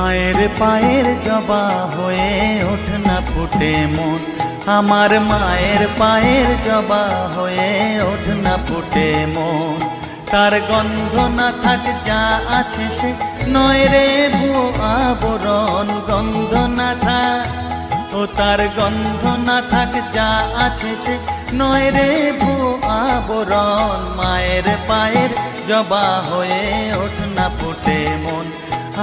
মায়ের পায়ের জবা হয়ে ওঠ না ফুটে মন, আমার মায়ের পায়ের জবা হয়ে ওঠ না ফুটে মন। তার গন্ধ না থাক যা আছে সে নয় রে ভুয়ো আবরণ, গন্ধ না থাক ও তার গন্ধ না থাক যা আছে সে নয় রে ভুয়ো আবরণ। মায়ের পায়ের জবা হয়ে ওঠ না ফুটে মন,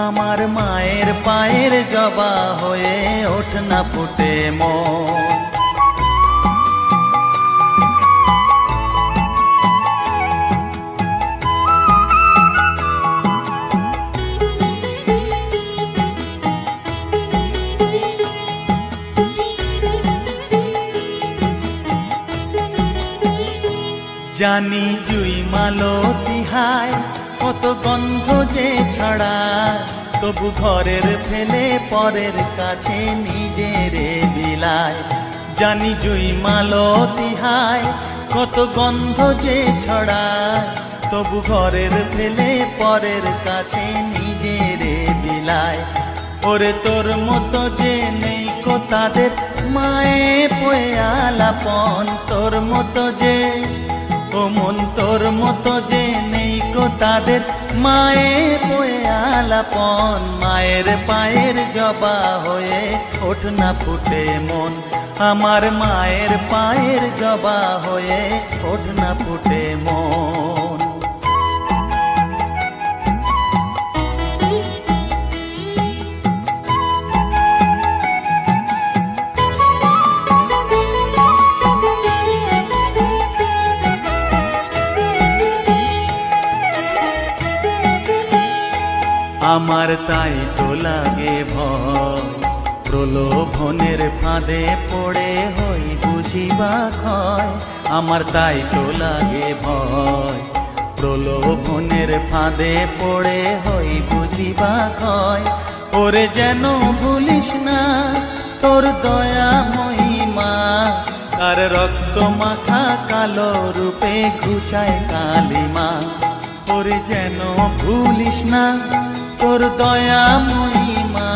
আমার মায়ের পায়ের জবা হয়ে ওঠ না ফুটে মন। জানি জুই মালতী হায় কত গন্ধ যে ছড়ায়, তবু ঘরের ফেলে পরের কাছে নিজেরে বিলায়। জানি জুই মালতী হায় কত গন্ধ যে ছড়ায়, তবু ঘরের ফেলে পরের কাছে নিজেরে বিলায়। ওরে তোর মতো যে নেই কো তাদের মায়ে পয়ে আলাপন, তোর মতো যে ও মন তোর মতো যে নেই গো তাদের মায়ে পয়ে আলাপন। মায়ের পায়ের জবা হয়ে ওঠ না ফুটে মন, আমার মায়ের পায়ের জবা হয়ে ওঠ না ফুটে মন। আমার তাই তো লাগে ভয়, প্রলোভনের ফাঁদে পড়ে হই বুঝিবা ক্ষয়। আমার তাই তো লাগে ভয়, প্রলোভনের ফাঁদে পড়ে হই বুঝিবা ক্ষয়। ওরে যেন ভুলিস না তোর দয়া মহিমা, তার রক্ত মাখা কালো রূপে ঘুচায় কালিমা। ওরে যেন ভুলিস না তোর দয়া মহিমা,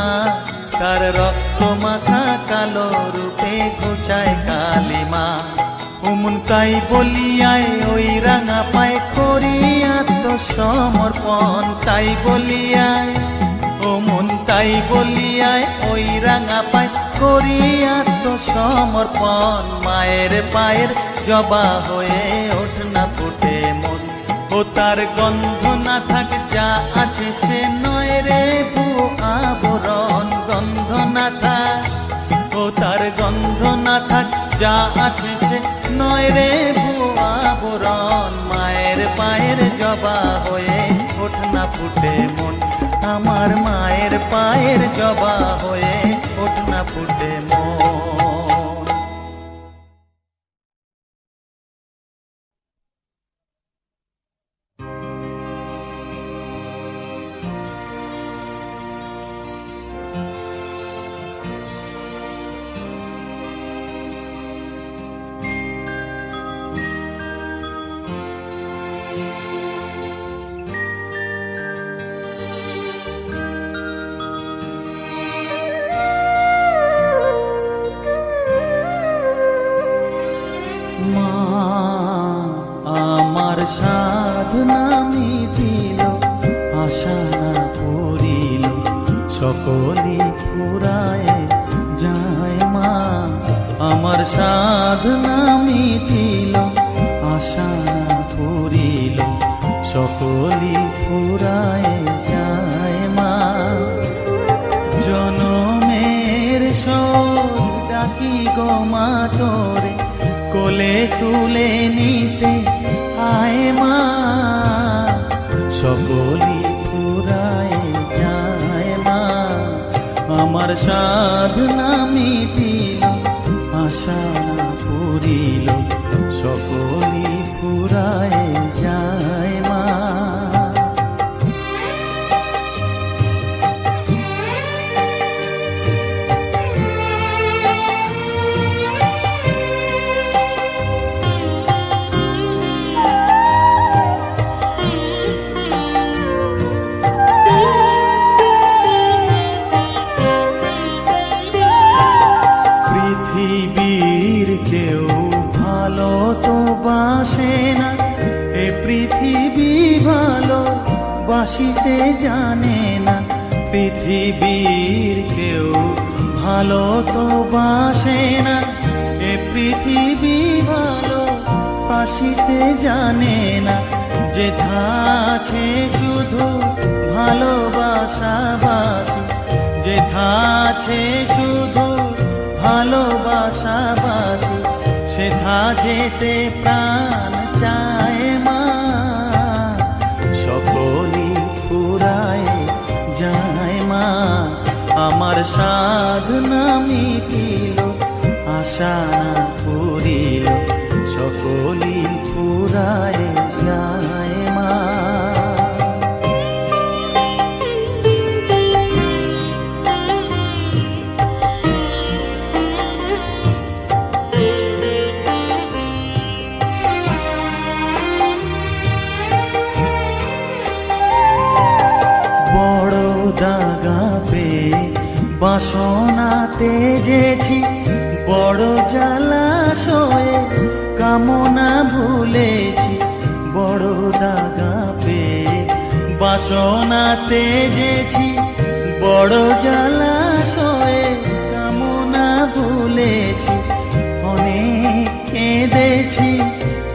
তার রক্ত মাখা কালো রূপে ঘুচায় কালিমা। উমন তাই বলিয়ায় ওই রাঙা পায় করি আত্মসমর্পণ, তাই বলিয়ায় ও মন তাই বলিয়ায় ওই রাঙা পায় করি আত্মসমর্পণ। মায়ের পায়ের জবা হয়ে ওঠ না ফুটে মন, ও তার গন্ধ না থাক যা আছে সে নয় রে ভুয়ো আবরণ, গন্ধ না থাক ও তার গন্ধ না থাক যা আছে সে নয় রে ভুয়ো আবরণ। মায়ের পায়ের জবা হয়ে ওঠ না ফুটে মন, আমার মায়ের পায়ের জবা হয়ে ওঠ না ফুটে মন। সাধনা মিটিল আশা না পড়িল সকলি ফুরায় যায় মা, আমার সাধনা মিটিল আশা না পড়িল সকলি ফুরায় যায় মা। জনমের শোক ডাকি গো মা তোরে কোলে তুলে নিতে আয় মা, সকলি ফুরায় যায় মা। আমার সাধনা মিটিল আশা পুরিল সকলি ফুরায় যায় মা। ভালো বাসিতে জানে না, পৃথিবীর কেউ ভালো তো বাসে না। এ পৃথিবী ভালো বাসিতে জানে না, যেথা আছে শুধু ভালোবাসাবাসি, যেথা আছে শুধু ভালোবাসাবাসি, সেথা যেতে প্রাণ চায় মা। সকলই ফুরায় যায় মা, আমার সাধনা মিটিল, আশা না পুরিল, সকলই ফুরায় যায় মা। বড় দাগা পেয়ে বাসনা তেজেছি, বড় জলাশয়ে কামনা ভুলেছি। বড় দাগা পেয়ে বাসনা তেজেছি, বড় জলাশয়ে কামনা ভুলেছি। অনেক কেঁদেছি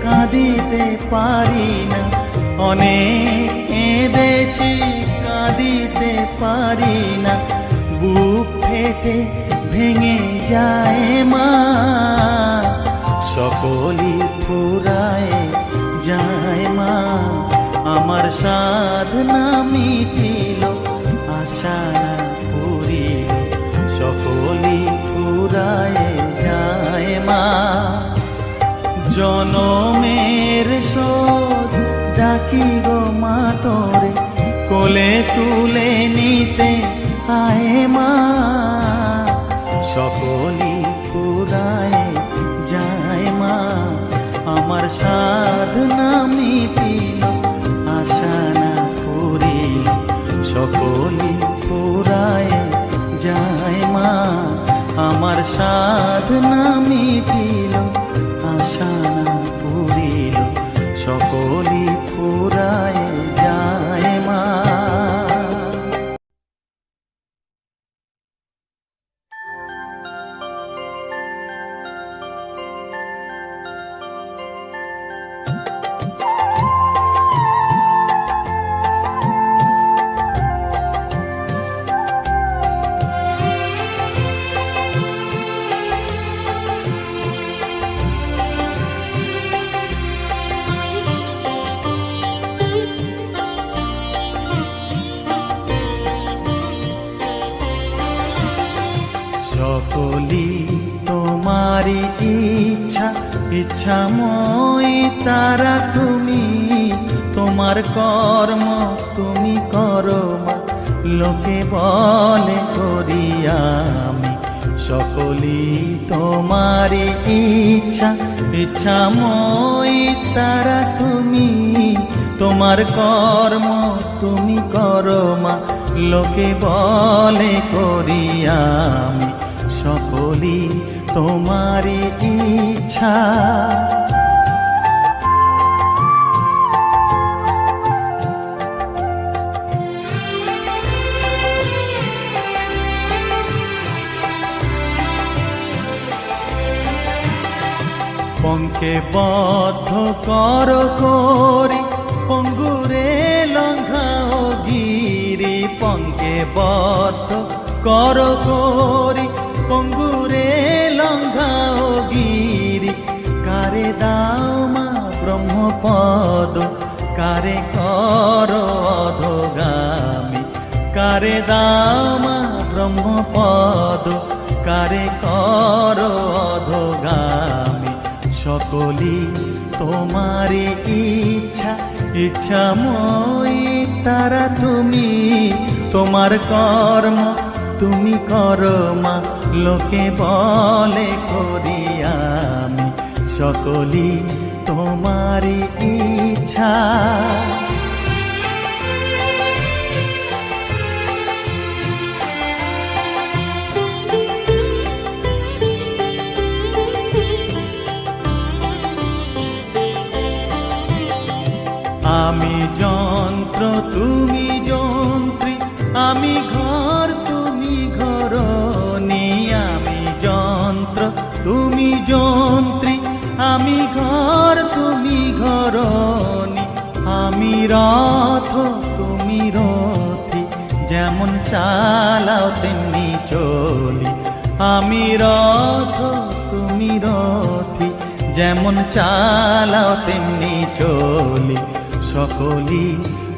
কাঁদিতে পারি না, অনেক কেঁদেছি কাঁদিতে পারি না, বুক ফেটে ভেঙে যায় মা। সকলই ফুরায় যায় মা, আমার সাধনা মিটিল, আশা না পুরিল, সকলই ফুরায় যায় মা। জনমের শোধ ডাকি গো মা তোরে, কোলে তুলে নিতে আয় মা। সকলই ফুরায় যায় মা, আমার সাধনা মিটিল, আশা না পুরিল, সকলই ফুরায় যায় মা, আমার সাধনা মিটিল, আশা না পুরিল, সকলই ফুরায় যায় মা। সকলই তোমারি ইচ্ছা, ইচ্ছাময়ী তারা তুমি, তোমার কর্ম তুমি করো মা, লোকে বলে করি আমি। সকলই তোমারি ইচ্ছা, ইচ্ছাময়ী তারা তুমি, তোমার কর্ম তুমি করো মা, লোকে বলে করি আমি। সকলই তোমারি ইচ্ছা। পঙ্কে বদ্ধ কর করি, পঙ্গুরে লঙ্ঘাও গিরি। পঙ্কে বদ্ধ কর করি, পঙ্গুরে লঙ্ঘাও গিরি। কারে দাও মা ব্রহ্মপদ, কারে কর অধগামী। কারে দাও মা ব্রহ্মপদ, কারে কর অধগামী। সকলই তোমারি ইচ্ছা, ইচ্ছাময়ী তারা তুমি, তোমার কর্ম তুমি করো মা, লোকে বলে করি আমি। সকলই তোমারি ইচ্ছা। আমি যন্ত্র তুমি যন্ত্রী, আমি ঘর তুমি ঘরণী। আমি যন্ত্র তুমি যন্ত্রী, আমি ঘর তুমি ঘরণী। আমি রথ তুমি রথী, যেমন চালাও তেমনি চলি। আমি রথ তুমি রথী, যেমন চালাও তেমনি চলি। সকলি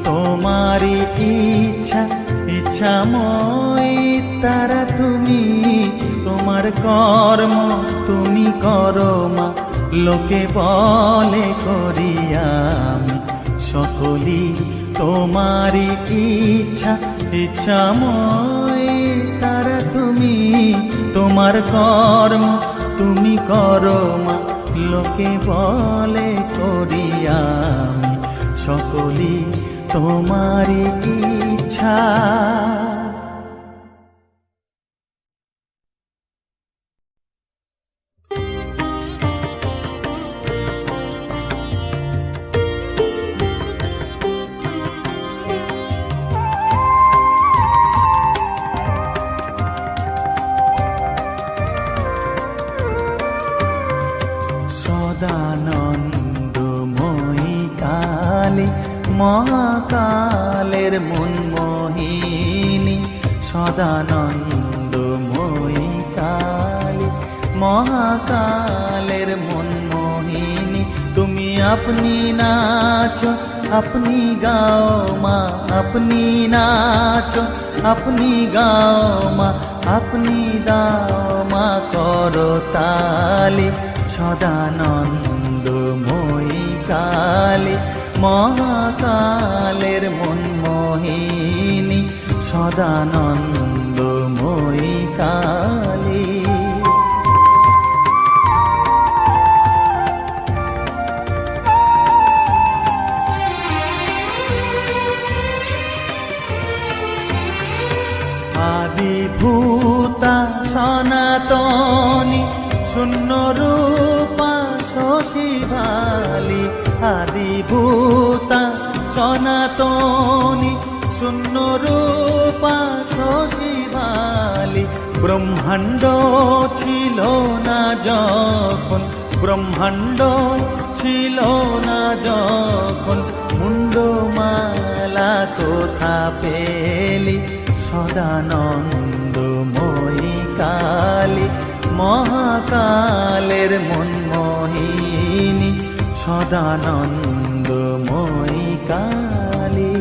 তোমারই ইচ্ছা, ইচ্ছাময় তারা তুমি। তোমার কর্ম তুমি করো মা, লোকে বলে করি আমি। সকলি তোমারই ইচ্ছা, ইচ্ছাময় তারা তুমি। তোমার কর্ম তুমি করো মা, লোকে বলে করি আমি। সকলি তোমারই ইচ্ছা। সদানন্দময়ী কালী, মহাকালের মনমোহিনী। সদানন্দময়ী কালী, মহাকালের মনমোহিনী। তুমি আপনি নাচো, আপনি গাও মা, আপনি নাচো, আপনি গাও মা, আপনি দাও মা করো তালি। সদানন্দময়ী কালী, মহাকালের মনমোহিনী। সদানন্দময়ী কালী। আদিভূতা সনাতনী, শূন্য রূপা শশীভালি। আদিভূতা সনাতনী, শূন্য রূপা শশীভালি। ব্রহ্মাণ্ড ছিল না যখন, ব্রহ্মাণ্ড ছিল না যখন, মুন্ডমালা কোথা পেলি। সদানন্দময়ী কালী, মহাকালের মনমোহিনী। সদানন্দময়ী কালী।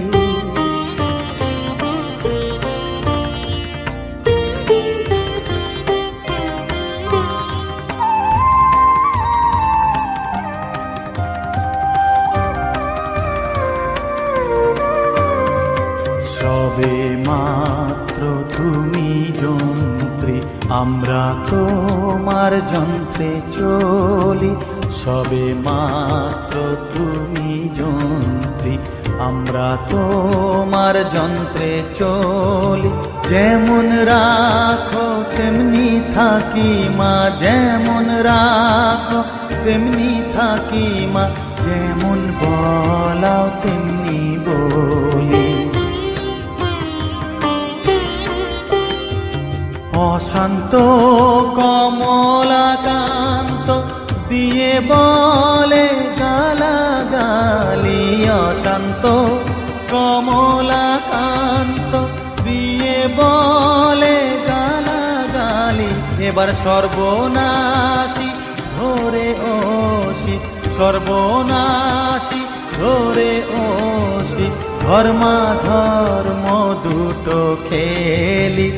সবে মাত্র তুমি যন্ত্রী, আমরা তোমার যন্ত্রে চলি। সবে মাত্র তুমি যন্ত্রী, আমরা তোমার যন্ত্রে চলি। যেমন রাখো তেমনি থাকি মা, যেমন রাখো তেমনি থাকি মা। যেমন বলাও তেমনি বলি। অশান্ত কমলাকান্ত দিয়ে বলে গালাগালি। অশান্ত কমলাকান্ত দিয়ে বলে গালাগালি। এবার সর্বনাশী ধরে ওসি, সর্বনাশী ধরে ওসি। ধর্মাধর্ম দুটো খেলি।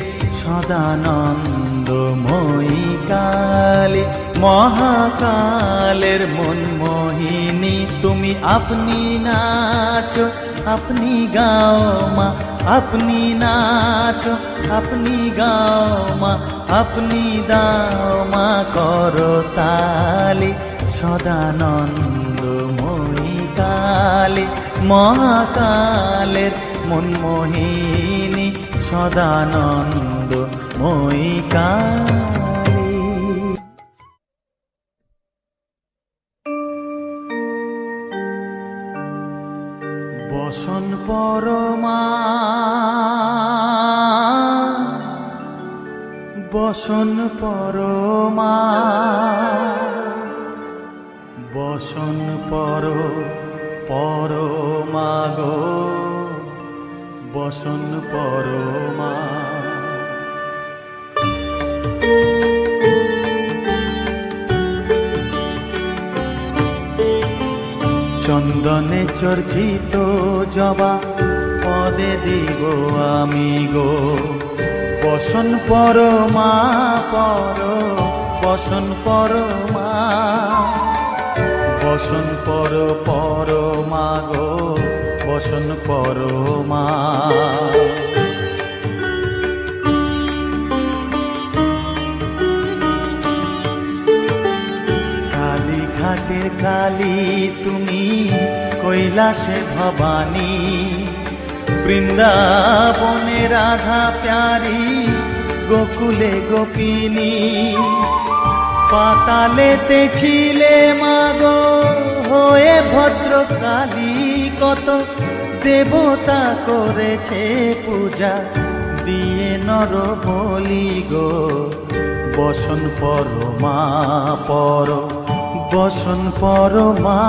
সদানন্দময়ী কালী, মহাকালের মনমোহিনী। তুমি আপনি নাচো, আপনি গাও মা, আপনি নাচো, আপনি গাও মা, আপনি দাও মা করো তালি। সদানন্দময়ী কালী, মহাকালের মনমোহিনী। সদানন্দময়ী কালী। বসন্ত বসন পরমা বসন পরমা বসন পরমা গো বসন পরমা। চন্দনে চর্চিত জবা পদে দিব আমি গো বসন পরমা বসন পরমা বসন পরমা গো বসন পরমা। কালীঘাটের কালী তুমি কৈলাসে ভবানী বৃন্দাবনে রাধা প্যারি গোকুলে গোপিনী পাতালেতে ছিলে মাগো হয়ে ভদ্রকালী কত দেবতা করেছে পূজা দিয়ে নর বলি গো বসন পরমা বসন পরমা।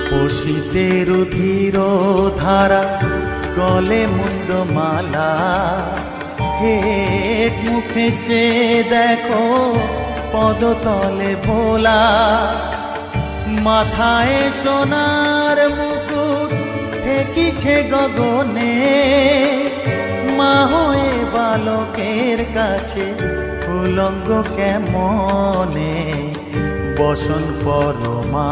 পশিতে রুধির ধারা গলে মুন্ডমালা হেট মুখে চেয়ে দেখো পদতলে ভোলা মাথায় সোনার মুকুট ঠেকিছে গগনে মা হয়ে বালকের কাছে উলঙ্গ কেমনে বসন পরমা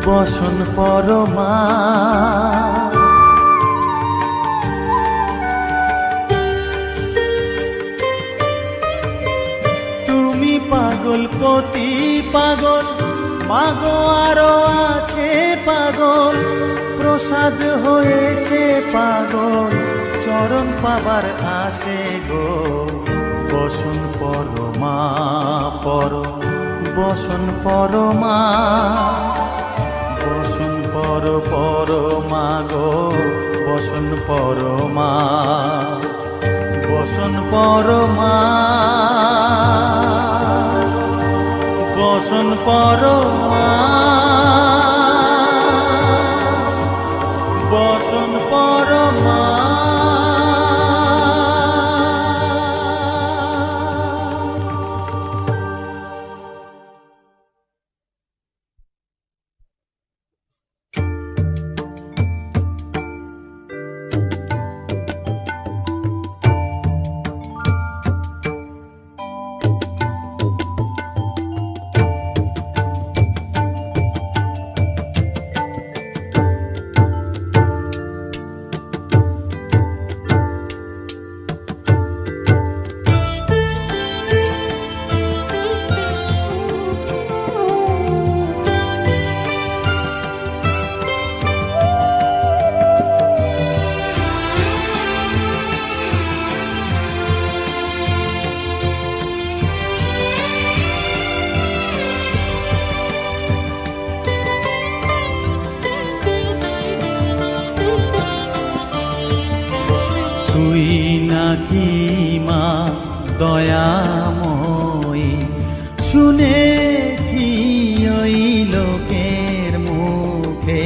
বসন পরমা। তুমি পাগল পতি পাগল মাগো আরো আছে পাগল প্রসাদ হয়েছে পাগল চরণ পাবার আসে গো বসন পরমা বসন পরমা বসন পরমা গো বসন পরমা বসন পরমা বসন পরমা বসন পরমা। তুই নাকি মা দয়াময়ী শুনেছি ওই লোকের মুখে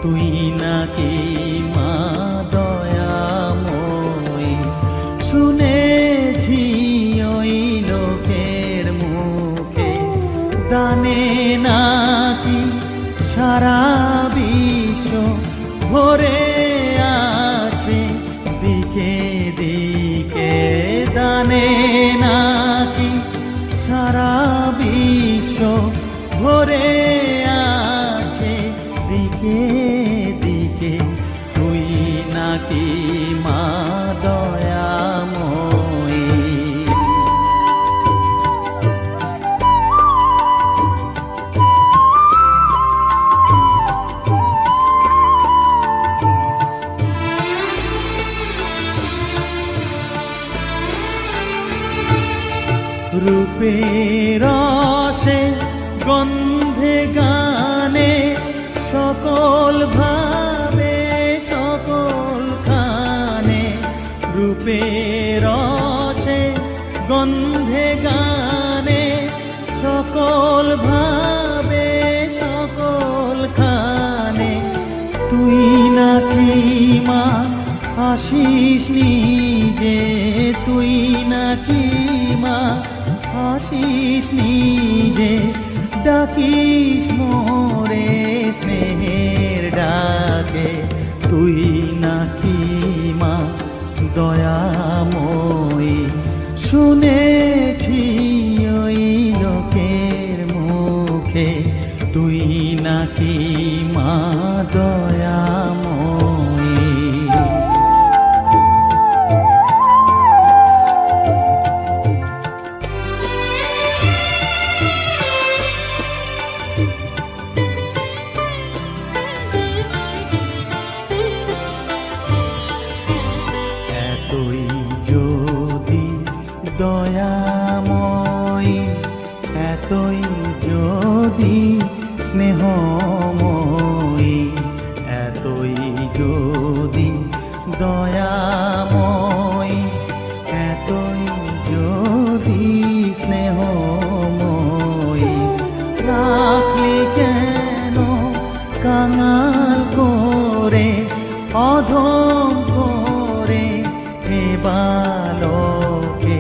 তুই নাকি মা দয়াময়ী শুনেছি ওই লোকের মুখে দানে নাকি সারা বিশ্ব ভরে দিকে দিকে দানে নাকি সারা বিশ্ব ভরে আছে দিকে দিকে তুই নাকি মা দয়াময়ী। রূপের রসে গন্ধে গানে সকল ভাবে সকল খানে, রূপের রসে গন্ধে গানে সকল ভাবে সকল খানে। তুই নাকি মা আসিস নিজে, তুই নাকি মা আসিস নিজে, ডাকিস মোরে স্নেহের ডাকে। তুই নাকি মা দয়াময়ী, শুনেছি ওই লোকের মুখে, তুই নাকি মা দয়াময়ী। এতই যদি দয়াময়ী, এতই যদি স্নেহময়ী, এতই যদি দয়াময়ী, এতই যদি স্নেহময়ী, রাখলি কেন কাঙাল করে অধম করে হে বালকে।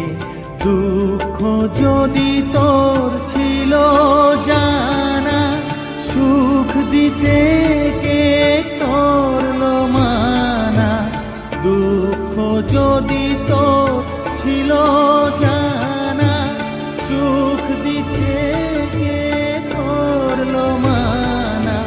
দুঃখ যদি তোর ছিল জানা, সুখ দিতে কে করলো মানা। দুঃখ যদি তোর ছিল জানা, সুখ দিতে কে করলো মানা।